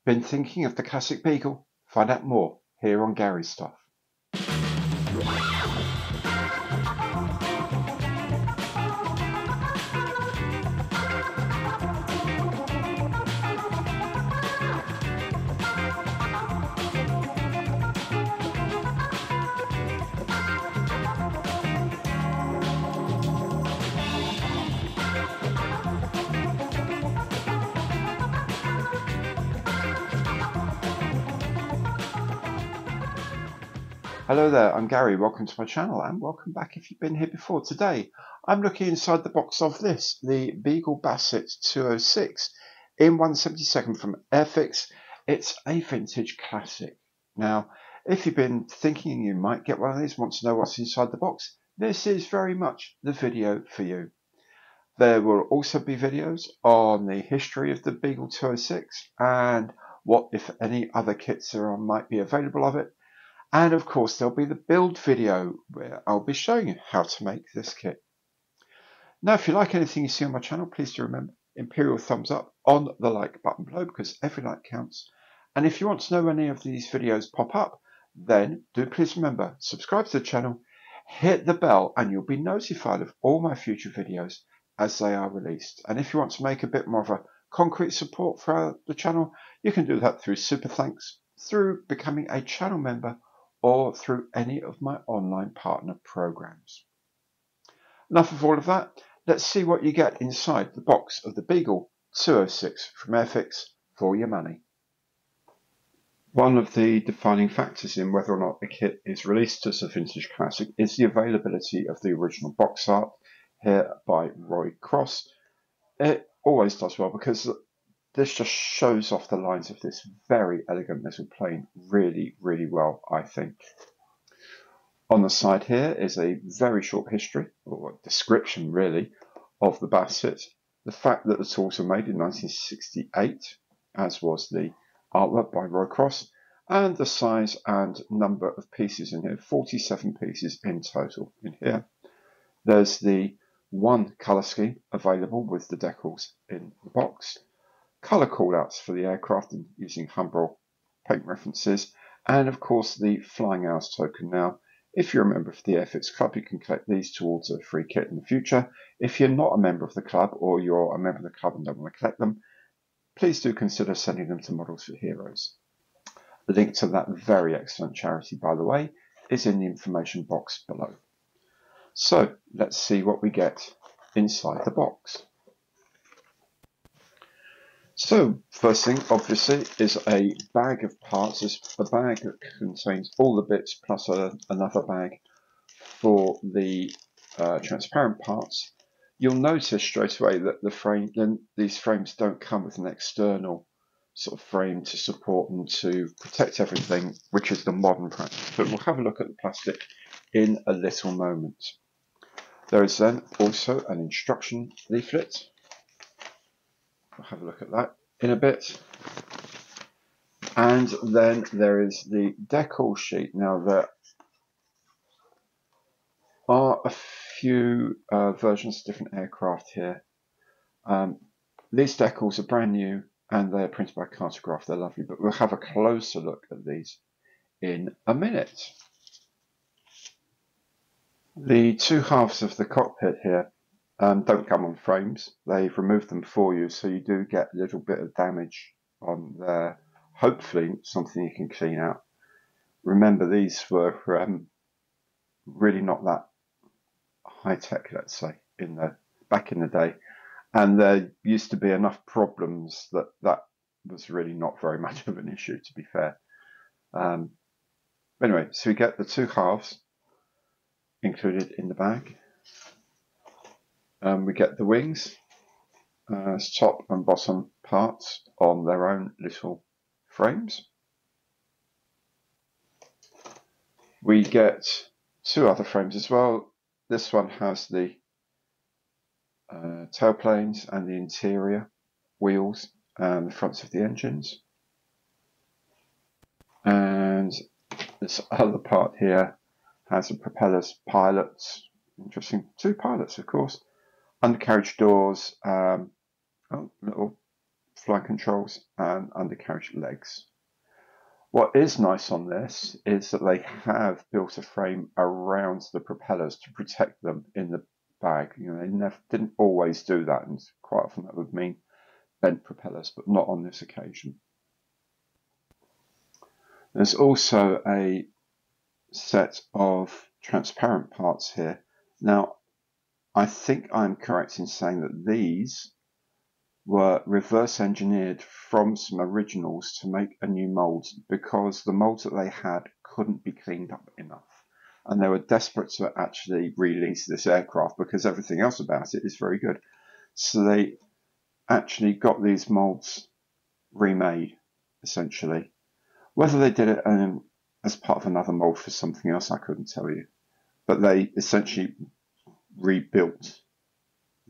Been thinking of the classic Beagle? Find out more here on Gary's Stuff. Hello there, I'm Gary, welcome to my channel and welcome back if you've been here before. Today I'm looking inside the box of this, the Beagle Basset 206 in 1/72 from AIRFIX. It's a vintage classic. Now, if you've been thinking you might get one of these, want to know what's inside the box, this is very much the video for you. There will also be videos on the history of the Beagle 206 and what, if any, other kits there might be available of it. And of course, there'll be the build video where I'll be showing you how to make this kit. Now, if you like anything you see on my channel, please do remember, imperial thumbs up on the like button below because every like counts. And if you want to know when any of these videos pop up, then do please remember, subscribe to the channel, hit the bell, and you'll be notified of all my future videos as they are released. And if you want to make a bit more of a concrete support for the channel, you can do that through super thanks, through becoming a channel member, or through any of my online partner programs. Enough of all of that. Let's see what you get inside the box of the Beagle 206 from AIRFIX for your money. One of the defining factors in whether or not a kit is released as a vintage classic is the availability of the original box art here by Roy Cross. It always does well because this just shows off the lines of this very elegant little plane really, really well, I think. On the side here is a very short history, or description really, of the Basset. The fact that the tools were made in 1968, as was the artwork by Roy Cross, and the size and number of pieces in here, 47 pieces in total in here. There's the one colour scheme available with the decals in the box. Colour callouts for the aircraft and using Humbrol paint references, and of course the Flying Hours token. Now, if you're a member of the AIRFIX Club, you can collect these towards a free kit in the future. If you're not a member of the club, or you're a member of the club and don't want to collect them, please do consider sending them to Models for Heroes. The link to that very excellent charity, by the way, is in the information box below. So let's see what we get inside the box. So, first thing, obviously, is a bag of parts. It's a bag that contains all the bits plus another bag for the transparent parts. You'll notice straight away that these frames don't come with an external sort of frame to support them to protect everything, which is the modern practice. But we'll have a look at the plastic in a little moment. There is then also an instruction leaflet. We'll have a look at that in a bit. And then there is the decal sheet. Now, there are a few versions of different aircraft here. These decals are brand new and they're printed by Cartograph. They're lovely, but we'll have a closer look at these in a minute. The two halves of the cockpit here don't come on frames. They've removed them for you, so you do get a little bit of damage on there. Hopefully something you can clean out. Remember, these were really not that high tech, let's say, back in the day, and there used to be enough problems that was really not very much of an issue, to be fair. Anyway, so we get the two halves included in the bag. We get the wings as top and bottom parts on their own little frames. We get two other frames as well. This one has the tailplanes and the interior wheels and the fronts of the engines. And this other part here has the propellers, pilots, interesting, two pilots of course, undercarriage doors, little fly controls and undercarriage legs. What is nice on this is that they have built a frame around the propellers to protect them in the bag. You know, they didn't always do that, and quite often that would mean bent propellers, but not on this occasion. There's also a set of transparent parts here. Now, I think I'm correct in saying that these were reverse engineered from some originals to make a new mold, because the molds that they had couldn't be cleaned up enough. And they were desperate to actually release this aircraft because everything else about it is very good. So they actually got these molds remade, essentially. Whether they did it as part of another mold for something else, I couldn't tell you. But they essentially rebuilt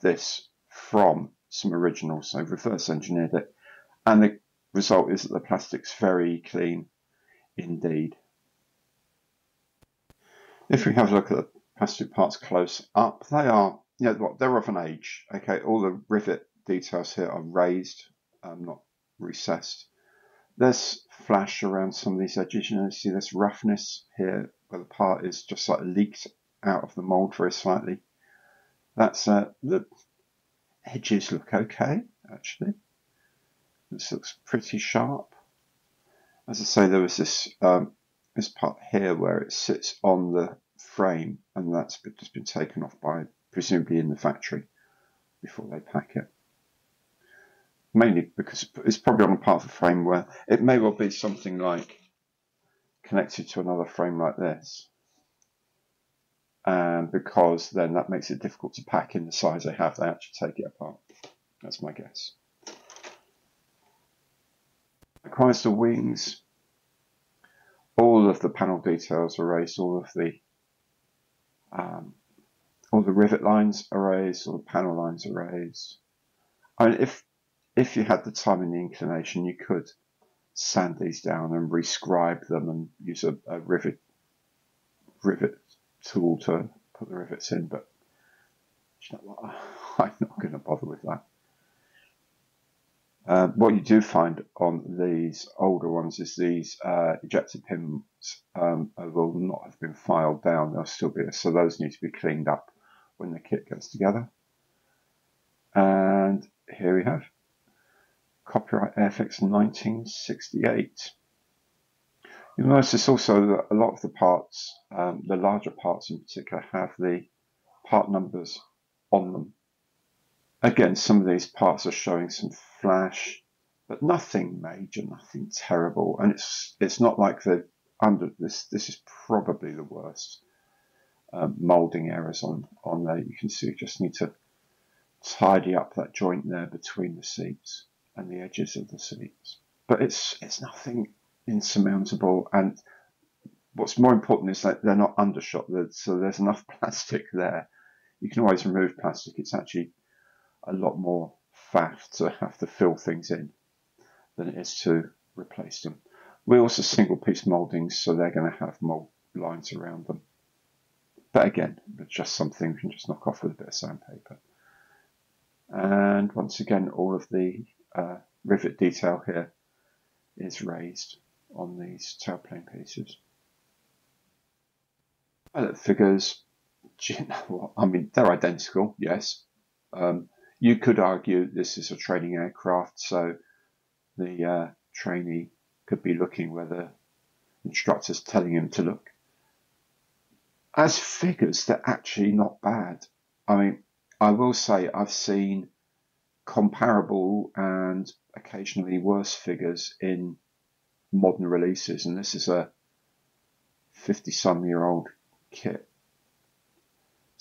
this from some originals, so reverse engineered it. And the result is that the plastic's very clean indeed. If we have a look at the plastic parts close up, they are, they're of an age. Okay, all the rivet details here are raised, not recessed. There's flash around some of these edges. You see this roughness here where the part is just like leaked out of the mold very slightly. That's the edges look okay, actually. This looks pretty sharp. As I say, there was this this part here where it sits on the frame, and that's just been taken off by presumably in the factory before they pack it. Mainly because it's probably on a part of the frame where it may well be something like connected to another frame like this, and because then that makes it difficult to pack in the size they have, they actually take it apart. That's my guess. Likewise, the wings, all of the panel details are raised, all the rivet lines are raised, all the panel lines are raised. I mean, if you had the time and the inclination, you could sand these down and rescribe them and use a rivet tool to put the rivets in, but you know what? I'm not going to bother with that. What you do find on these older ones is these ejector pins will not have been filed down. They'll still be, so those need to be cleaned up when the kit gets together. And here we have copyright AIRFIX 1968. You'll notice also that a lot of the parts, the larger parts in particular, have the part numbers on them. Again, some of these parts are showing some flash, but nothing major, nothing terrible. And it's not like they're under this. This is probably the worst molding errors on there. You can see you just need to tidy up that joint there between the seats and the edges of the seats. But it's nothing insurmountable. And what's more important is that they're not undershot. So there's enough plastic there. You can always remove plastic. It's actually a lot more faff to have to fill things in than it is to replace them. We're also single piece mouldings, so they're going to have mold lines around them. But again, it's just something you can just knock off with a bit of sandpaper. And once again, all of the rivet detail here is raised on these tailplane pieces. Pilot figures, do you know what? I mean, they're identical, yes. You could argue this is a training aircraft, so the trainee could be looking where the instructor's telling him to look. As figures, they're actually not bad. I mean, I will say I've seen comparable and occasionally worse figures in modern releases, and this is a 50-some-year-old kit.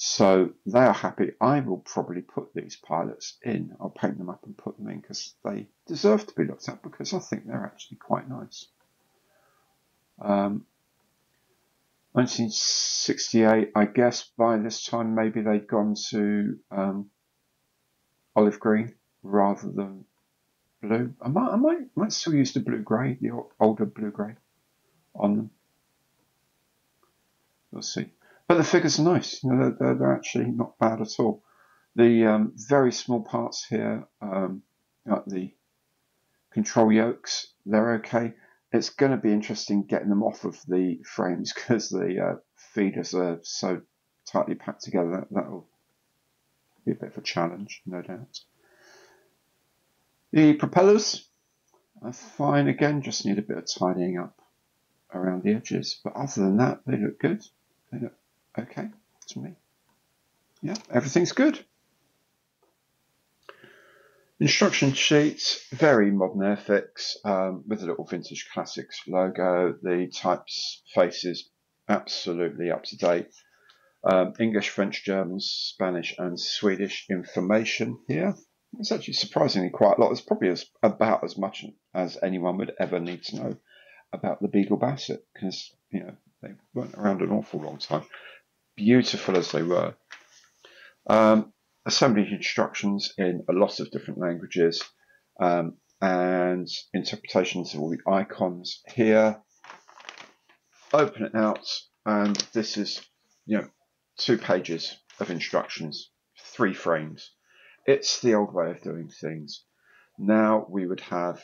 So they are happy. I will probably put these pilots in. I'll paint them up and put them in because they deserve to be looked at, because I think they're actually quite nice. 1968, I guess by this time maybe they'd gone to olive green rather than blue. I might still use the blue grey, the older blue grey on them. We'll see. But the figures are nice. You know, they're actually not bad at all. The very small parts here, like the Control yokes, they're okay. It's going to be interesting getting them off of the frames because the feeders are so tightly packed together. That'll be a bit of a challenge, no doubt. The propellers are fine again, just need a bit of tidying up around the edges. But other than that, they look good. They look okay to me. Yeah, everything's good. Instruction sheet, very modern AIRFIX with a little Vintage Classics logo. The typefaces absolutely up to date. English, French, German, Spanish and Swedish information here. It's actually surprisingly quite a lot. It's probably about as much as anyone would ever need to know about the Beagle Basset because, you know, they weren't around an awful long time. Beautiful as they were. Assembly instructions in a lot of different languages and interpretations of all the icons here. Open it out and this is, you know, 2 pages of instructions, 3 frames. It's the old way of doing things. Now we would have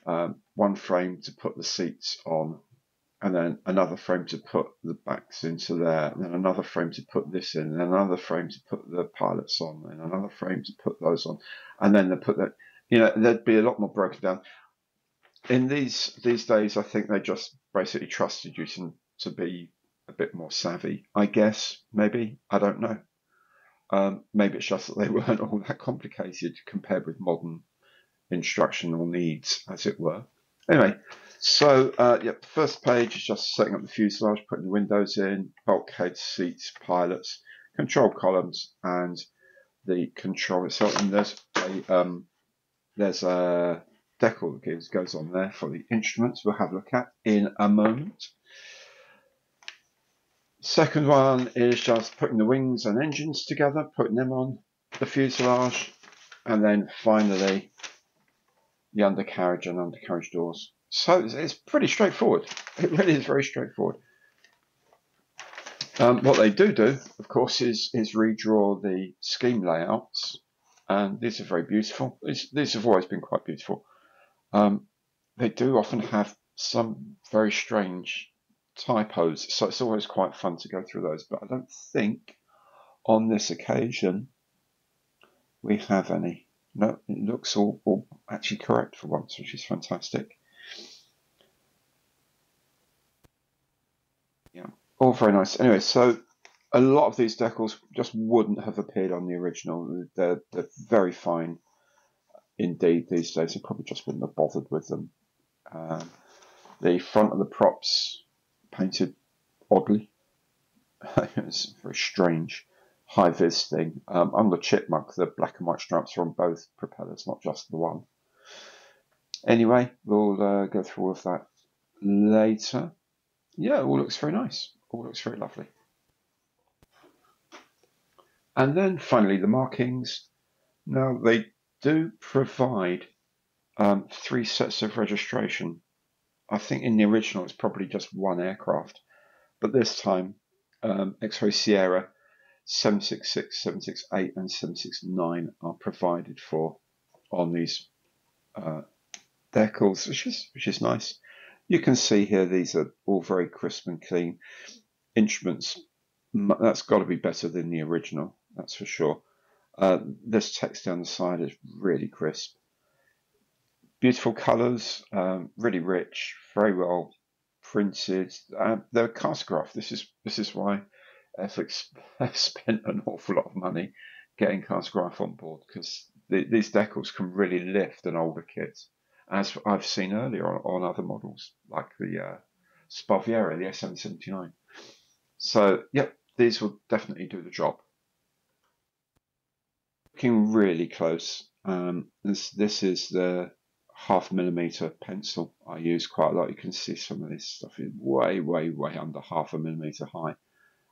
1 frame to put the seats on, and then another frame to put the backs into there, and then another frame to put this in, and another frame to put the pilots on, and another frame to put those on, and then they put that. You know, there'd be a lot more broken down. In these days, I think they just basically trusted you to be a bit more savvy. I guess maybe I don't know. Maybe it's just that they weren't all that complicated compared with modern instructional needs, as it were. Anyway, so the first page is just setting up the fuselage, putting the windows in, bulkheads, seats, pilots, control columns, and the control itself. And there's a decal that goes on there for the instruments. We'll have a look at in a moment. Second one is just putting the wings and engines together, putting them on the fuselage, and then finally the undercarriage and undercarriage doors. So it's pretty straightforward. It really is very straightforward. What they do, of course, is redraw the scheme layouts, and these are very beautiful. These have always been quite beautiful. They do often have some very strange typos, so it's always quite fun to go through those, but I don't think on this occasion we have any. No, it looks all actually correct for once, which is fantastic. Yeah, all very nice. Anyway, so a lot of these decals just wouldn't have appeared on the original. They're very fine indeed these days. I probably just wouldn't have bothered with them. The front of the props painted oddly. It's very strange. High-vis thing. On the Chipmunk, the black and white stripes are on both propellers, not just the one. Anyway, we'll go through all of that later. Yeah, it all looks very nice. All looks very lovely. And then finally the markings. Now they do provide 3 sets of registration. I think in the original it's probably just 1 aircraft, but this time X-Ray Sierra 766, 768 and 769 are provided for on these decals, which is nice. You can see here these are all very crisp and clean. Instruments, that's got to be better than the original, that's for sure. This text down the side is really crisp. Beautiful colours, really rich, very well printed. They're castgraph. This is why AIRFIX have spent an awful lot of money getting castgraph on board, because these decals can really lift an older kit, as I've seen earlier on other models like the Spaviera, the SM79. So, yep, these will definitely do the job. Looking really close, this is the 0.5mm pencil I use quite a lot. You can see some of this stuff is way under 0.5mm high.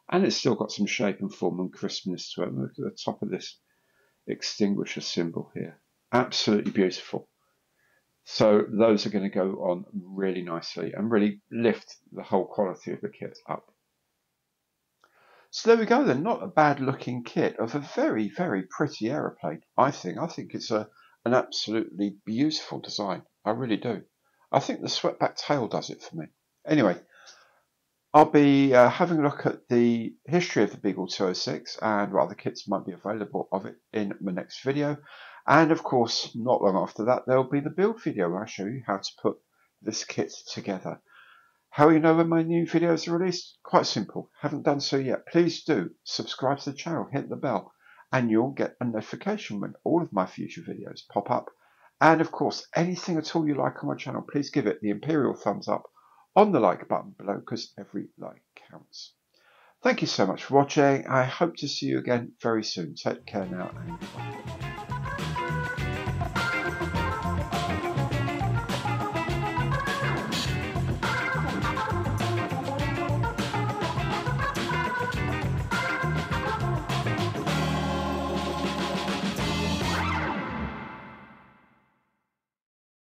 And it's still got some shape and form and crispness to it. Look at the top of this extinguisher symbol here. Absolutely beautiful. So those are going to go on really nicely and really lift the whole quality of the kit up. So there we go then, not a bad looking kit of a very pretty aeroplane, I think. I think it's an absolutely beautiful design. I really do. I think the swept-back tail does it for me. Anyway, I'll be having a look at the history of the Beagle 206 and what other kits might be available of it in my next video. And of course, not long after that, there'll be the build video where I show you how to put this kit together. How you know when my new videos are released? Quite simple. Haven't done so yet? Please do subscribe to the channel, hit the bell, and you'll get a notification when all of my future videos pop up. And of course, anything at all you like on my channel, please give it the imperial thumbs up on the like button below, because every like counts. Thank you so much for watching. I hope to see you again very soon. Take care now and bye.